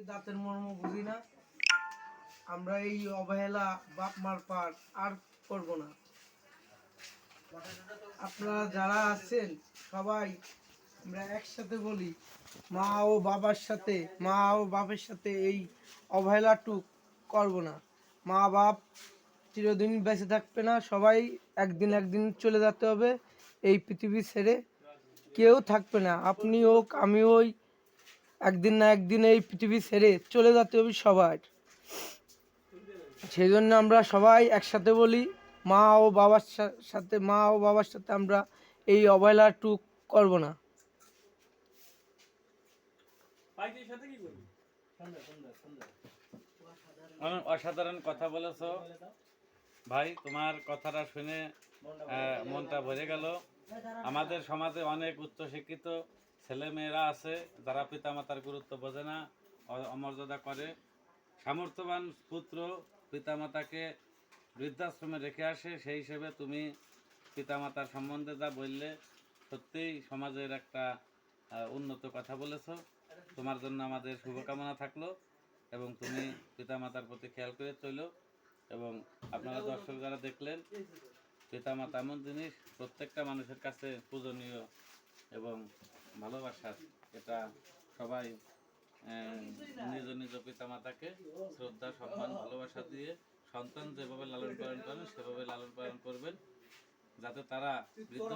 দাঁতের মর্ম বুঝি না। আমরা এই অবহেলা বাপ মার পার আর করব না। আপনারা যারা আছেন সবাই আমরা একসাথে বলি, মা ও বাপের সাথে এই অবহেলাটুক করব না। মা বাপ চিরদিন বেঁচে থাকবে না, সবাই একদিন চলে যেতে হবে এই পৃথিবী ছেড়ে। কেউ থাকবে না, আপনি হোক আমি হই, একদিন না একদিন এই পৃথিবী ছেড়ে চলে যেতে হবে সবার। সেই জন্য আমরা সবাই একসাথে বলি, মা ও বাবার সাথে আমরা এই অবহেলাটুক করব না। অসাধারণ কথা বলেছো ভাই, তোমার কথাটা শুনে মনটা ভরে গেল। আমাদের সমাজে অনেক উচ্চশিক্ষিত ছেলে মেয়েরা আছে যারা পিতামাতার গুরুত্ব বোঝে না, অমর্যাদা করে। সামর্থ্যবান পুত্র পিতামাতাকে বৃদ্ধাশ্রমে রেখে আসে, সেই হিসেবে তুমি পিতামাতার সম্বন্ধে যা বললে সত্যিই সমাজের একটা উন্নত কথা বলেছো। তোমার জন্য আমাদের শুভকামনা থাকলো এবং তুমি পিতামাতার প্রতি খেয়াল করে চলো। এবং আপনারা দর্শক যারা দেখলেন, পিতামাতা এমন জিনিস প্রত্যেকটা মানুষের কাছে পূজনীয় এবং ভালোবাসার। এটা সবাই নিজ নিজ পিতামাতাকে শ্রদ্ধা, সম্মান, ভালোবাসা দিয়ে সন্তান যেভাবে লালন পালন করেন সেভাবে লালন পালন করবেন, যাতে তারা বৃদ্ধ